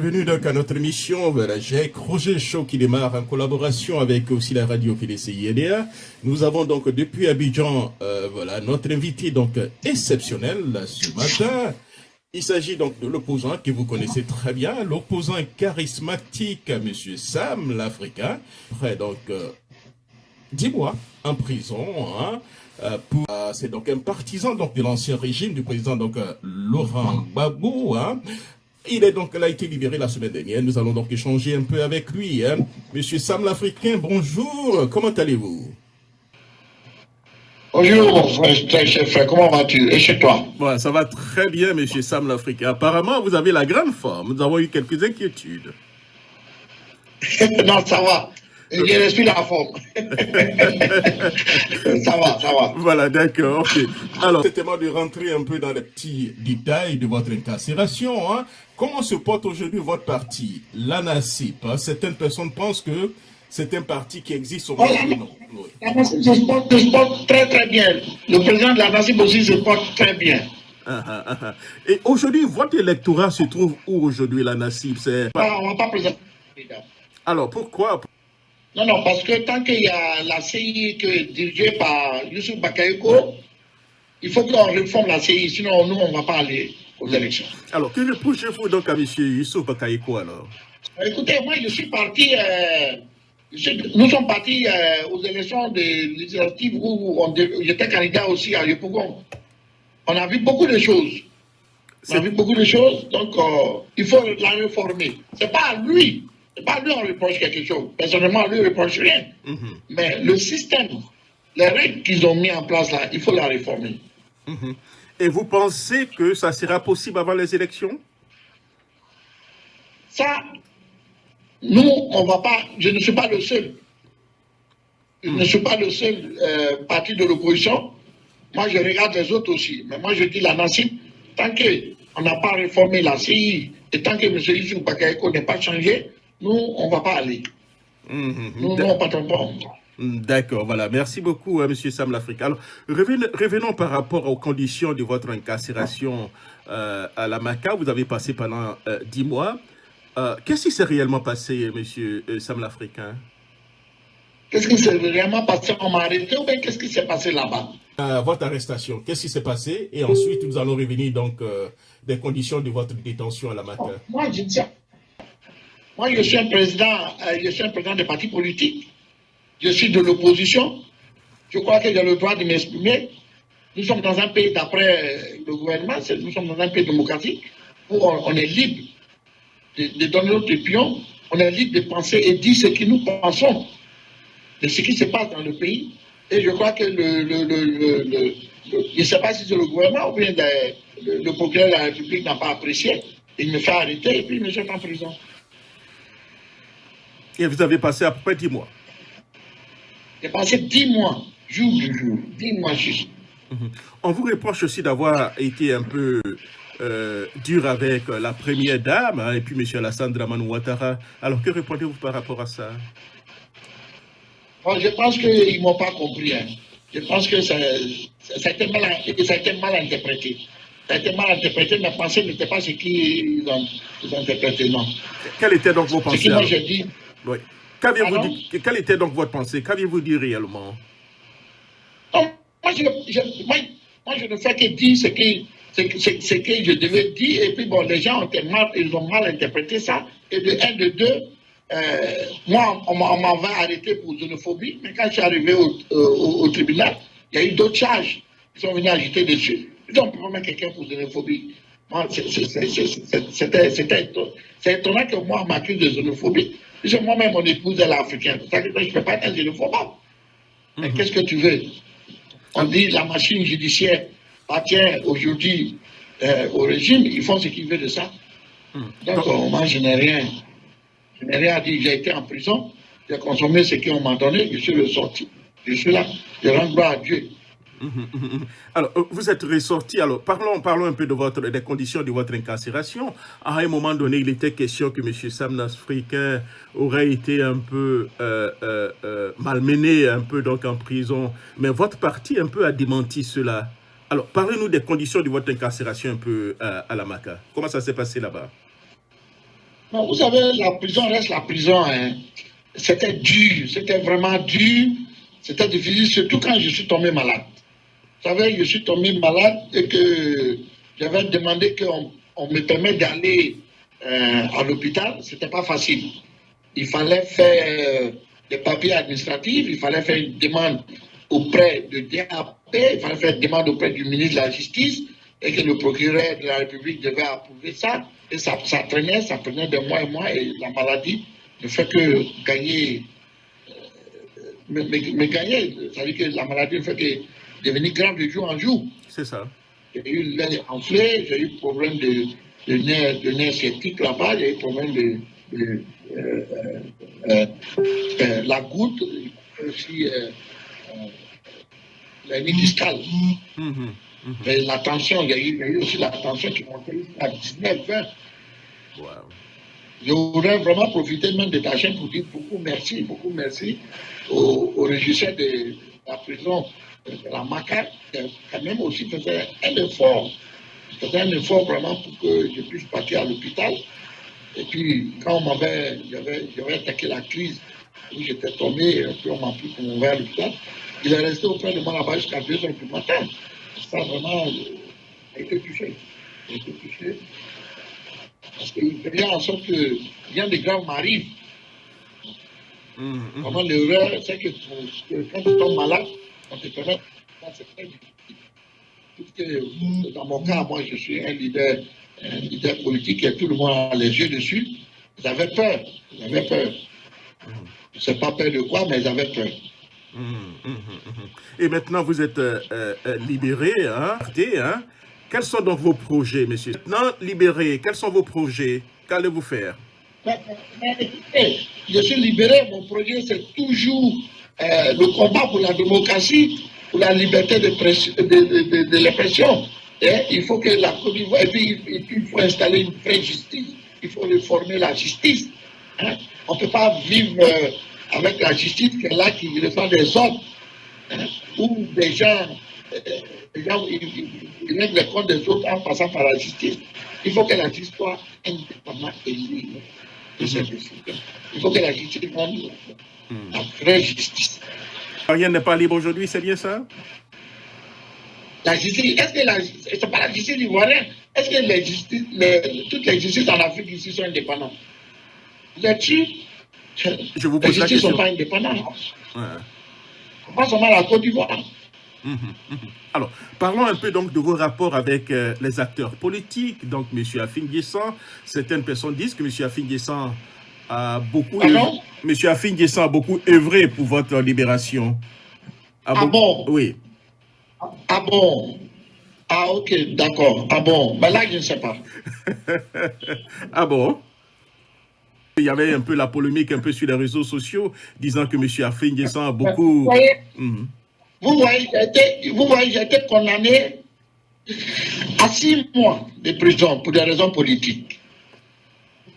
Bienvenue donc à notre émission voilà, GEC Roger Show qui démarre en collaboration avec aussi la radio PDCIDA. Nous avons donc depuis Abidjan voilà, notre invité donc exceptionnel ce matin. Il s'agit donc de l'opposant que vous connaissez très bien, l'opposant charismatique Monsieur Sam l'Africain, près donc 10 mois en prison. Hein, c'est donc un partisan donc, de l'ancien régime du président donc, Laurent Gbagbo. Hein. Il est donc, a été libéré la semaine dernière. Nous allons donc échanger un peu avec lui. Hein. Monsieur Sam l'Africain, bonjour. Comment allez-vous? Bonjour, frère, comment vas-tu? Et chez toi? Bon, ça va très bien, monsieur Sam l'Africain. Apparemment, vous avez la grande forme. Nous avons eu quelques inquiétudes. Non, ça va. Je respire la forme. Ça va. Voilà, d'accord. Okay. Alors, c'est tellement de rentrer un peu dans les petits détails de votre incarcération. Hein. Comment se porte aujourd'hui votre parti, l'ANACIP? Certaines personnes pensent que c'est un parti qui existe au Mali. Non. Oui. L'ANACIP se porte très très bien. Le président de l'ANACIP aussi se porte très bien. Et aujourd'hui, votre électorat se trouve où aujourd'hui, l'ANACIP? On ne va pas présenter. Alors, pourquoi? Non, parce que tant qu'il y a la CI qui est dirigée par Youssouf Bakayoko, il faut qu'on réforme la CI, sinon nous, on ne va pas aller aux élections. Alors, que reprochez-vous donc à M. Youssouf Bakayoko alors? Écoutez, moi, je suis parti, nous sommes partis aux élections législatives où j'étais candidat aussi à Yopougon. On a vu beaucoup de choses. Donc il faut la réformer. Ce n'est pas à lui. C'est pas lui on reproche quelque chose. Personnellement, lui ne reproche rien. Mais le système, les règles qu'ils ont mis en place là, il faut la réformer. Et vous pensez que ça sera possible avant les élections? Ça, nous, on va pas. Je ne suis pas le seul. Je ne suis pas le seul parti de l'opposition. Moi, je regarde les autres aussi. Mais moi, je dis la NACIP, tant qu'on n'a pas réformé la CI et tant que M. Youssouf Bakayoko n'est pas changé, nous, on ne va pas aller. Nous, on ne partons pas. D'accord, voilà. Merci beaucoup, M. Sam l'Africain. Alors, revenons par rapport aux conditions de votre incarcération à la MACA. Vous avez passé pendant 10 mois. Qu'est-ce qui s'est réellement passé, M. Sam l'Africain? Qu'est-ce qui s'est réellement passé? On m'a arrêté ou bien qu'est-ce qui s'est passé là-bas? Votre arrestation, qu'est-ce qui s'est passé? Et ensuite, nous allons revenir donc des conditions de votre détention à la MACA. Moi, je dis Moi, je suis un président de parti politique. Je suis de l'opposition. Je crois que j'ai le droit de m'exprimer. Nous sommes dans un pays, d'après le gouvernement, nous sommes dans un pays démocratique où on est libre de donner notre opinion, on est libre de penser et dire ce que nous pensons de ce qui se passe dans le pays. Et je crois que je ne sais pas si c'est le gouvernement ou bien le procureur de la République n'a pas apprécié. Il me fait arrêter et puis il me jette en prison. Et vous avez passé à peu près 10 mois. J'ai passé 10 mois, jour du jour, 10 mois juste. On vous reproche aussi d'avoir été un peu dur avec la première dame hein, et puis M. Alassane Dramane Ouattara. Alors, que répondez-vous par rapport à ça? Bon, je pense qu'ils ne m'ont pas compris. Hein. Je pense que ça a été mal interprété. Ça a été mal interprété, mes pensées n'étaient pas ce qu'ils ont interprété, non. Quelles étaient donc vos pensées? Ce que moi j'ai dit. Oui. Quelle était donc votre pensée? Qu'aviez-vous dit réellement? Non, moi, je ne fais que dire ce que je devais dire. Et puis, bon, les gens ils ont mal interprété ça. Et de un, de deux, moi, on m'avait arrêté pour xénophobie. Mais quand je suis arrivé au tribunal, il y a eu d'autres charges qui sont venus agiter dessus. Ils ont pu mettre quelqu'un pour xénophobie. C'est étonnant que moi, on m'accuse de xénophobie. Moi-même, mon épouse est africaine. Je ne peux pas être xénophobe. Mais qu'est-ce que tu veux? On dit la machine judiciaire appartient aujourd'hui au régime. Ils font ce qu'ils veulent de ça. Donc, moi, je n'ai rien à dire. J'ai été en prison. J'ai consommé ce qu'on m'a donné. Je suis ressorti. Je suis là. Je rends gloire à Dieu. Alors, vous êtes ressorti. Alors, parlons un peu des conditions de votre incarcération. À un moment donné, il était question que M. Sam l'Africain aurait été un peu malmené, un peu donc en prison. Mais votre parti un peu a démenti cela. Alors, parlez-nous des conditions de votre incarcération un peu à la MACA. Comment ça s'est passé là-bas? Mais vous savez, la prison reste la prison. Hein. C'était dur, c'était vraiment dur, c'était difficile, surtout quand je suis tombé malade. Vous savez, je suis tombé malade et que j'avais demandé qu'on me permette d'aller à l'hôpital. Ce n'était pas facile. Il fallait faire des papiers administratifs, il fallait faire une demande auprès de DAP, il fallait faire une demande auprès du ministre de la Justice et que le procureur de la République devait approuver ça. Et ça prenait des mois et mois et la maladie ne fait que gagner, me gagner. C'est-à-dire que la maladie ne fait que devenir grave de jour en jour. C'est ça. J'ai eu l'air enflé, j'ai eu problème de nerfs sciatiques là-bas, j'ai eu problème de la goutte, aussi la ligne discale. Et la tension, il y a eu aussi la tension qui montait à 19, 20. Wow. J'aurais vraiment profité même de ta chaîne pour dire beaucoup merci au régisseur de la prison de la Maca, qui quand même aussi faisait un effort. C'était un effort vraiment pour que je puisse partir à l'hôpital. Et puis, quand j'avais attaqué la crise, où j'étais tombé, et puis on m'a pris pour m'envoyer à l'hôpital, il est resté auprès de moi là-bas jusqu'à 2 heures du matin. Ça, vraiment, j'ai été touché. Parce qu'il fait en sorte que rien de grave m'arrive. Vraiment, l'erreur, c'est que quand tu tombes malade, on te permet. C'est très difficile. Puisque dans mon cas, moi, je suis un leader politique et tout le monde a les yeux dessus. J'avais peur. Je ne sais pas peur de quoi, mais j'avais peur. Et maintenant, vous êtes libéré, hein? Quels sont donc vos projets, monsieur? Maintenant libéré, quels sont vos projets? Qu'allez-vous faire? Je suis libéré, mon projet c'est toujours le combat pour la démocratie, pour la liberté de l'expression. Il faut que la Côte d'Ivoire, et puis il faut installer une vraie justice, il faut réformer la justice. Hein? On ne peut pas vivre avec la justice qui est là, qui reçoit des ordres, hein? Où des gens ils règlent les comptes des autres en passant par la justice. Il faut que la justice soit indépendante et libre de cette décision. Il faut que la justice rende la vraie justice. Rien n'est pas libre aujourd'hui, c'est bien ça? La justice, est-ce que c'est pas la justice ivoirienne? Est-ce que toutes les justices en Afrique ici sont indépendantes? Vous êtes sûr? Je vous pose les justices ne sont pas indépendantes. Pas seulement la Côte d'Ivoire. Alors, parlons un peu donc de vos rapports avec les acteurs politiques. Donc, M. Afin Guessan, certaines personnes disent que M. Afin Guessan a beaucoup œuvré pour votre libération. Bon? Oui. Ah bon? Ah ok, d'accord. Ah bon? Mais là, je ne sais pas. Ah bon? Il y avait un peu la polémique un peu sur les réseaux sociaux, disant que M. Afin Guessan a beaucoup... Vous voyez, j'ai été condamné à 6 mois de prison pour des raisons politiques.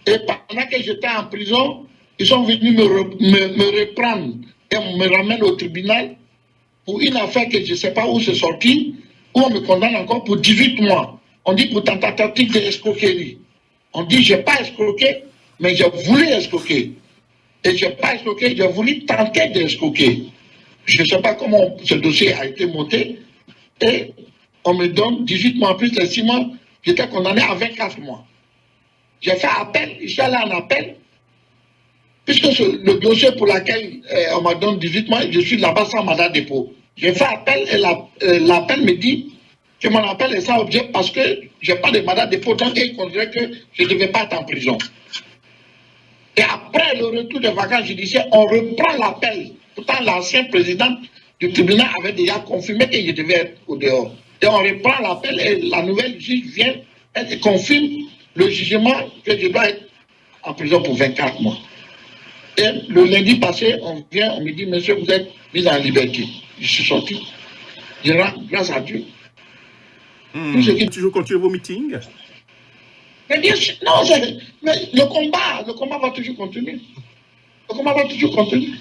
Et pendant que j'étais en prison, ils sont venus me reprendre et me ramener au tribunal pour une affaire que je ne sais pas où c'est sorti, où on me condamne encore pour 18 mois. On dit pour tentative d'escroquerie. On dit je n'ai pas escroqué, mais j'ai voulu escroquer. Et je n'ai pas escroqué, j'ai voulu tenter d'escroquer. Je ne sais pas comment ce dossier a été monté. Et on me donne 18 mois plus les 6 mois. J'étais condamné à 24 mois. J'ai fait appel, je suis allé en appel. Puisque le dossier pour lequel on m'a donné 18 mois, je suis là-bas sans mandat de dépôt. J'ai fait appel et l'appel me dit que mon appel est sans objet parce que je n'ai pas de mandat de dépôt. Donc il considère que je ne devais pas être en prison. Et après le retour des vacances judiciaires, on reprend l'appel. Pourtant, l'ancien président du tribunal avait déjà confirmé que je devais être au dehors. Et on reprend l'appel et la nouvelle juge vient et confirme le jugement que je dois être en prison pour 24 mois. Et le lundi passé, on me dit, monsieur, vous êtes mis en liberté. Je suis sorti. Je rends grâce à Dieu. Toujours continuer vos meetings? Mais bien sûr, non, mais le combat va toujours continuer. Le combat va toujours continuer.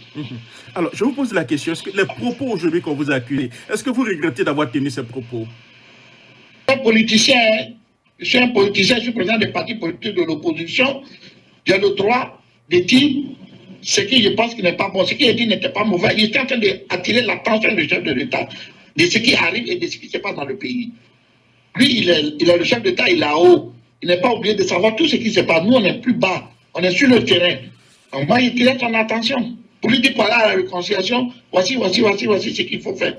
Alors, je vous pose la question, est-ce que les propos aujourd'hui qu'on vous a accusés, est-ce que vous regrettez d'avoir tenu ces propos? Je suis un politicien, je suis président des partis politiques de l'opposition. J'ai le droit de dire ce que je pense qui n'est pas bon. Ce qu'il a dit n'était pas mauvais. Il était en train d'attirer l'attention du chef de l'État de ce qui arrive et de ce qui se passe dans le pays. Lui, il est le chef d'État, il est là-haut. Il n'est pas obligé de savoir tout ce qui se passe. Nous, on est plus bas. On est sur le terrain. Donc, moi, il tire son attention. Pour lui dire voilà la réconciliation, voici ce qu'il faut faire.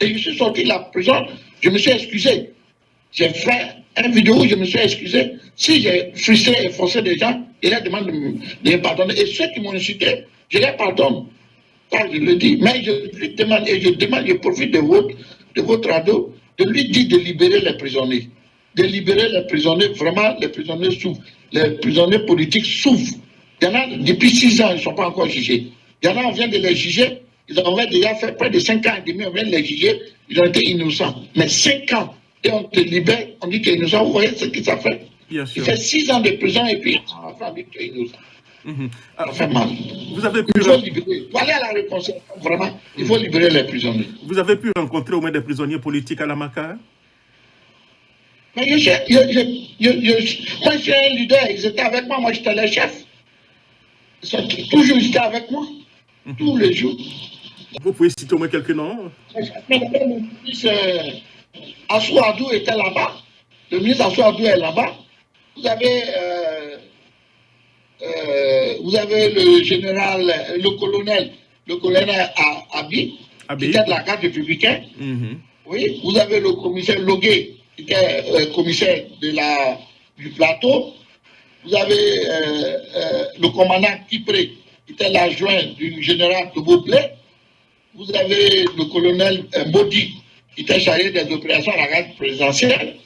Et je suis sorti de la prison, je me suis excusé. J'ai fait une vidéo où je me suis excusé. Si j'ai frustré et forcé des gens, je leur demande de me pardonner. Et ceux qui m'ont insulté, je les pardonne. Ça, je le dis. Mais je lui demande, et je profite de votre radio, de lui dire de libérer les prisonniers. De libérer les prisonniers, vraiment, les prisonniers souffrent. Les prisonniers politiques souffrent. Il y en a, depuis 6 ans, ils ne sont pas encore jugés. Il y en a, on vient de les juger. Ils avaient déjà fait près de 5 ans et demi, on vient de les juger. Ils ont été innocents. Mais 5 ans, et on te libère, on dit qu'il est innocent. Vous voyez ce que ça fait? Bien sûr. Il fait 6 ans de prison et puis on dit qu'il est innocent. Ça fait mal. Vous avez pu... Il faut libérer. Pour aller à la réconciliation, vraiment, il faut libérer les prisonniers. Vous avez pu rencontrer au moins des prisonniers politiques à la Maca? Mais moi, je suis un leader. Ils étaient avec moi. Moi, j'étais le chef. Ils sont toujours restés avec moi. Tous les jours. Vous pouvez citer au moins quelques noms? Le ministre Assou Adou était là-bas. Le ministre Assou Adou est là-bas. Vous avez le général, le colonel Abi, qui était de la garde républicaine. Oui, vous avez le commissaire Logué, qui était commissaire du plateau. Vous avez le commandant Kipré, qui était l'adjoint du général de Beaublé. Vous avez le colonel Bodi, qui était chargé des opérations à la garde présidentielle.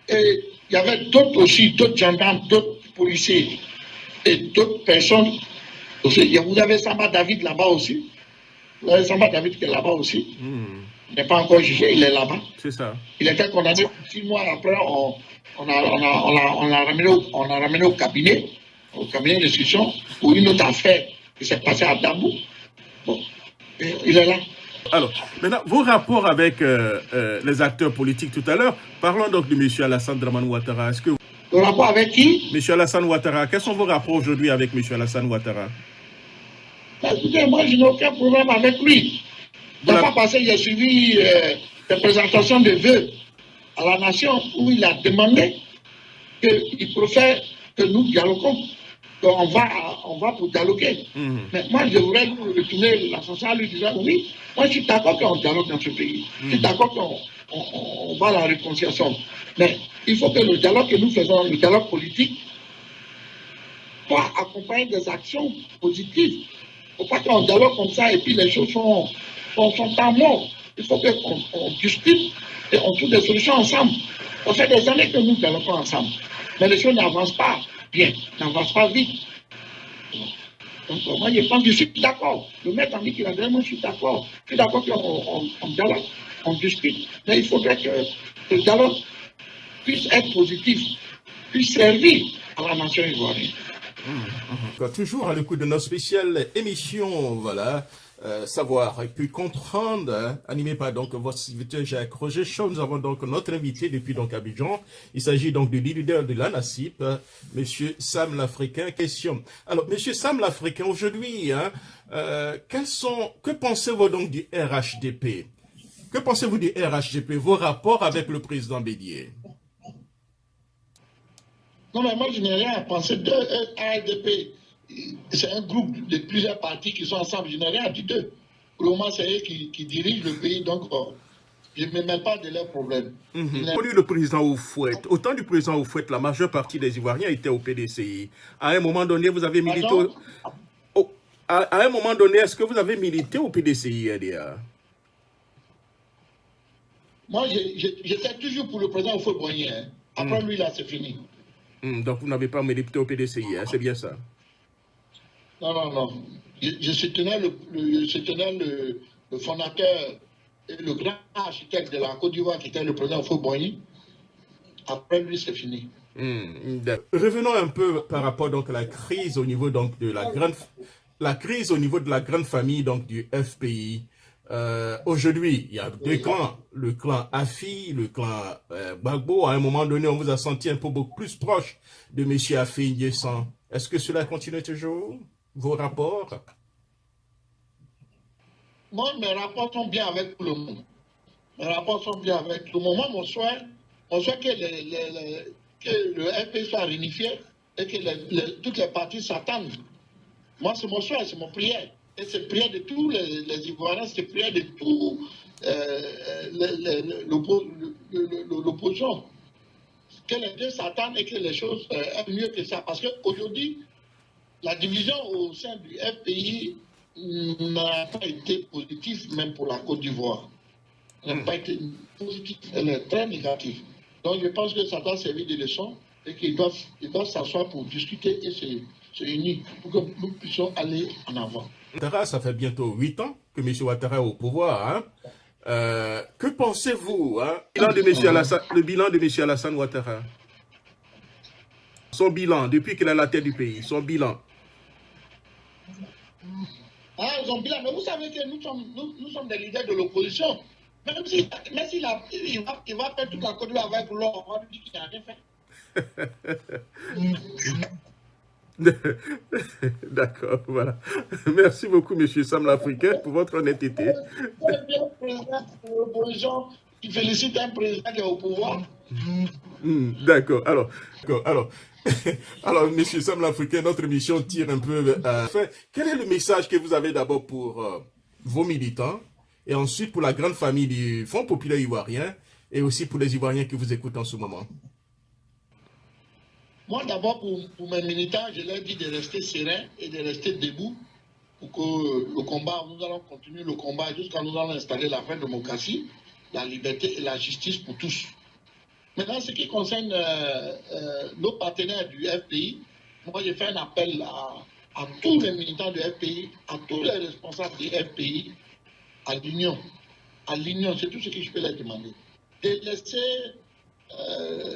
Et il y avait d'autres aussi, d'autres gendarmes, d'autres policiers et d'autres personnes. Aussi. Vous avez Samba David là-bas aussi. Vous avez Samba David qui est là-bas aussi. Il n'est pas encore jugé, il est là-bas. C'est ça. Il était condamné 6 mois après, on a ramené au cabinet d'instruction pour une autre affaire qui s'est passée à Dabou. Bon, il est là. Alors, maintenant, vos rapports avec les acteurs politiques tout à l'heure, parlons donc de M. Alassane Dramane Ouattara. Le rapport avec qui? M. Alassane Ouattara. Quels sont vos rapports aujourd'hui avec M. Alassane Ouattara? Écoutez, moi, je n'ai aucun problème avec lui. La fois passée, j'ai suivi des présentations de vœux à la nation où il a demandé qu'il préfère que nous dialoguons. On va pour dialoguer. Mais moi, je voudrais lui retourner l'ascenseur en lui disant oui, moi, je suis d'accord qu'on dialogue dans ce pays. Je suis d'accord qu'on va à la réconciliation. Mais il faut que le dialogue que nous faisons, le dialogue politique, soit accompagné des actions positives. Il ne faut pas qu'on dialogue comme ça et puis les choses sont en mort. Il faut qu'on discute et on trouve des solutions ensemble. Ça fait des années que nous dialoguons ensemble. Mais les choses n'avancent pas bien, n'avancent pas vite. Donc, moi, je pense que je suis d'accord. Le maître a dit qu'il a dit, moi, je suis d'accord. Je suis d'accord qu'on dialogue, on discute. Mais il faudrait que le dialogue puisse être positif, puisse servir à la nation ivoirienne. Toujours à l'écoute de notre spéciale émission, voilà, savoir et puis comprendre, animé par donc votre serviteur Jacques Roger Chaud. Nous avons donc notre invité depuis donc Abidjan. Il s'agit donc du leader de l'ANACIP, Monsieur Sam l'Africain. Question. Alors, Monsieur Sam l'Africain, aujourd'hui, que pensez-vous donc du RHDP? Que pensez-vous du RHDP, vos rapports avec le président Bédié? Non, mais moi, je n'ai rien à penser de RHDP. C'est un groupe de plusieurs partis qui sont ensemble. Je n'ai rien à dire d'eux. Pour le moment, c'est eux qui dirigent le pays, donc je ne me mêle pas de leurs problèmes. Le président Oufouette, au temps du président Oufouette, la majeure partie des Ivoiriens étaient au PDCI. À un moment donné, vous avez milité à un moment donné, est-ce que vous avez milité au PDCI, RDA? Moi, j'étais toujours pour le président Oufouette-Boigny. Hein. Après lui, là, c'est fini. Donc, vous n'avez pas milité au PDCI, hein, c'est bien ça? Non. Je soutenais le fondateur et le grand architecte de la Côte d'Ivoire qui était le président Oufouette-Boigny. Après lui, c'est fini. Revenons un peu par rapport donc à la crise au niveau donc de la grande famille donc du FPI. Aujourd'hui, il y a deux clans, le clan Afi, le clan Gbagbo. À un moment donné, on vous a senti un peu beaucoup plus proche de M. Afi N'Guessan. Est-ce que cela continue toujours? Vos rapports? Moi, mes rapports sont bien avec tout le monde. Mes rapports sont bien avec tout le monde. Moi, mon souhait que le FP soit réunifié et que toutes les parties s'attendent. Moi, c'est mon souhait, c'est mon prière. Et c'est prière de tous les Ivoiriens, c'est prière de tout l'opposition. Que les deux s'attendent et que les choses aient mieux que ça. Parce qu'aujourd'hui, la division au sein du FPI n'a pas été positive, même pour la Côte d'Ivoire. Elle n'a pas été positive, elle est très négative. Donc je pense que ça doit servir de leçon et qu'ils doivent s'asseoir pour discuter et se unir pour que nous puissions aller en avant. Ouattara, ça fait bientôt 8 ans que M. Ouattara est au pouvoir. Hein? Que pensez-vous hein? Le bilan de M. Alassane Ouattara. Son bilan, depuis qu'il est à la tête du pays, son bilan. Ah, ils ont bilan, mais vous savez que nous sommes des leaders de l'opposition. Même s'il va faire toute la Côte d'Ivoire avec l'or, on va lui dire qu'il n'a rien fait. D'accord, voilà. Merci beaucoup, M. Sam l'Africain, pour votre honnêteté. L'opposition qui félicite un président qui est au pouvoir. D'accord. Alors, M. Sam l'Africain, notre mission tire un peu... quel est le message que vous avez d'abord pour vos militants et ensuite pour la grande famille du Front populaire ivoirien et aussi pour les Ivoiriens qui vous écoutent en ce moment? Moi, d'abord, pour mes militants, je leur dis de rester sereins et de rester debout pour que le combat, nous allons continuer le combat jusqu'à nous allons installer la vraie démocratie, la liberté et la justice pour tous. Maintenant, ce qui concerne nos partenaires du FPI, moi, je fais un appel à tous les militants du FPI, à tous les responsables du FPI, à l'union. À l'union, c'est tout ce que je peux leur demander. De laisser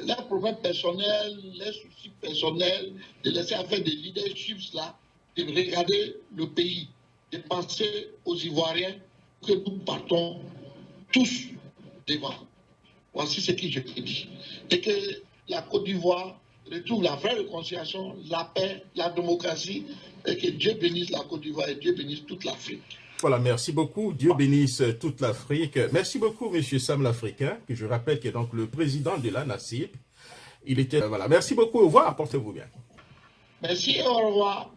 leurs problèmes personnels, les soucis personnels, de laisser faire des leaderships là, de regarder le pays, de penser aux Ivoiriens que nous partons tous devant. Voici ce que je peux dire. Et que la Côte d'Ivoire retrouve la vraie réconciliation, la paix, la démocratie, et que Dieu bénisse la Côte d'Ivoire et Dieu bénisse toute l'Afrique. Voilà, merci beaucoup. Dieu bénisse toute l'Afrique. Merci beaucoup, M. Sam l'Africain, que je rappelle qui est donc le président de la NACIP. Il était... voilà, merci beaucoup. Au revoir. Portez-vous bien. Merci, au revoir.